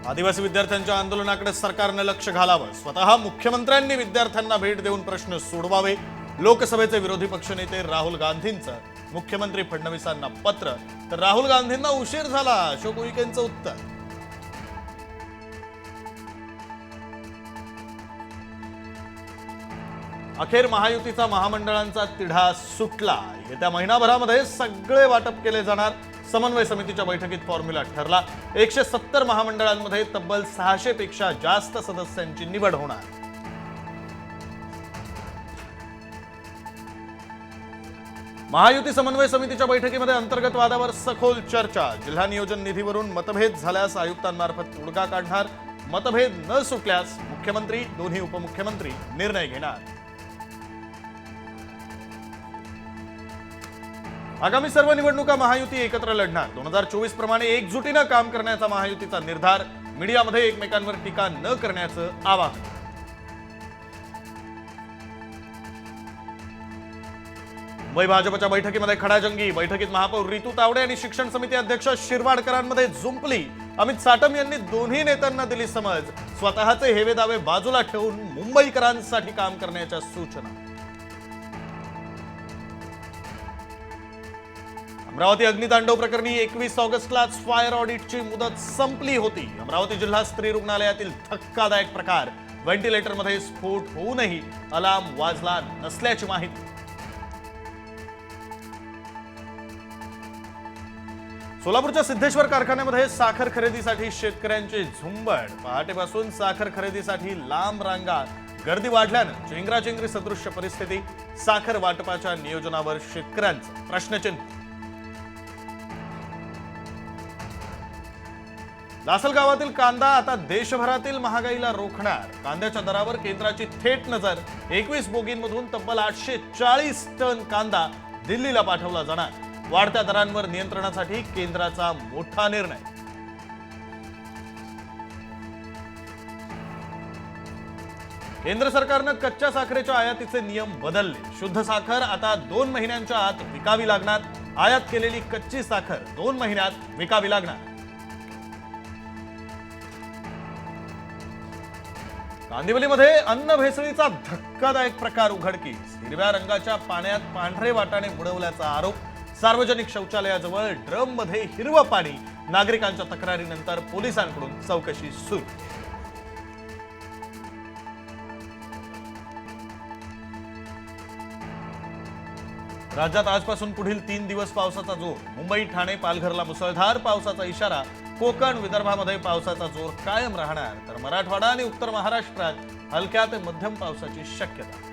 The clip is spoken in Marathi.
आदिवासी विद्यार्थ्यांच्या आंदोलनाकडे सरकारने लक्ष घालावं, स्वतः मुख्यमंत्र्यांनी विद्यार्थ्यांना भेट देऊन प्रश्न सोडवावे. लोकसभेचे विरोधी पक्षनेते राहुल गांधींचं मुख्यमंत्री फडणवीसांना पत्र, तर राहुल गांधींना उशीर झाला, अशोक उईकेंचं उत्तर. अखेर महायुतीचा महामंडळांचा तिढा सुटला. येत्या महिनाभरामध्ये सगळे वाटप केले जाणार. समन्वय समितीच्या बैठकीत फॉर्म्युला ठरला. 170 महामंडळांमध्ये तब्बल 600 पेक्षा जास्त सदस्यांची निवड होणार. महायुती समन्वय समितीच्या बैठकीमध्ये अंतर्गत वादावर सखोल चर्चा. जिल्हा नियोजन निधीवरून मतभेद झाल्यास आयुक्तांमार्फत तोडगा काढणार. मतभेद न सुटल्यास मुख्यमंत्री, दोन्ही उपमुख्यमंत्री निर्णय घेणार. आगामी सर्व निवडणुका महायुती एकत्र लढणार. 2024 प्रमाणे एकजुटीनं काम करण्याचा महायुतीचा निर्धार. मीडियामध्ये एकमेकांवर टीका न करण्याचं आवाहन. मुंबई भाजपच्या बैठकीमध्ये खडाजंगी. बैठकीत महापौर रितू तावडे आणि शिक्षण समिती अध्यक्ष शिरवाडकरांमध्ये जुंपली. अमित साटम यांनी दोन्ही नेत्यांना दिली समज. स्वतःचे हेवेदावे बाजूला ठेवून मुंबईकरांसाठी काम करण्याच्या सूचना. अमरावती अग्नितांडव प्रकरणी 21 ऑगस्टलाच फायर ऑडिटची मुदत संपली होती. अमरावती जिल्हा स्त्री रुग्णालयातील धक्कादायक प्रकार. व्हेंटिलेटरमध्ये स्फोट होऊनही अलार्म वाजला नसल्याची माहिती. सोलापूरच्या सिद्धेश्वर कारखान्यामध्ये साखर खरेदीसाठी शेतकऱ्यांची झुंबड. पहाटेपासून साखर खरेदीसाठी लांब रांगा. गर्दी वाढल्यानं चेंगराचेंगरी सदृश्य परिस्थिती. साखर वाटपाच्या नियोजनावर शेतकऱ्यांचं प्रश्नचिन्ह. लासलगावातील कांदा आता देशभरातील महागाईला रोखणार. कांद्याच्या दरावर केंद्राची थेट नजर. 21 बोगींमधून तब्बल 840 टन कांदा दिल्लीला पाठवला जाणार. वाढत्या दरांवर नियंत्रणासाठी केंद्राचा मोठा निर्णय. केंद्र सरकारनं कच्च्या साखरेच्या आयातीचे नियम बदलले. शुद्ध साखर आता 2 महिन्यांच्या आत विकावी लागणार. आयात केलेली कच्ची साखर 2 महिन्यात विकावी लागणार. कांदिवलीमध्ये अन्न भेसळीचा धक्कादायक प्रकार उघडकीस. हिरव्या रंगाच्या पाण्यात पांढरे वाटाणे बुडवल्याचा आरोप. सार्वजनिक शौचालयाजवळ ड्रम मध्ये हिरवं पाणी. नागरिकांच्या तक्रारीनंतर पोलिसांकडून चौकशी सुरू. राज्यात आजपासून पुढील 3 दिवस पावसाचा जोर. मुंबई, ठाणे, पालघरला मुसळधार पावसाचा इशारा. कोकण, विदर्भामध्ये पावसाचा जोर कायम राहणार. तर मराठवाडा आणि उत्तर महाराष्ट्रात हलक्या ते मध्यम पावसाची शक्यता.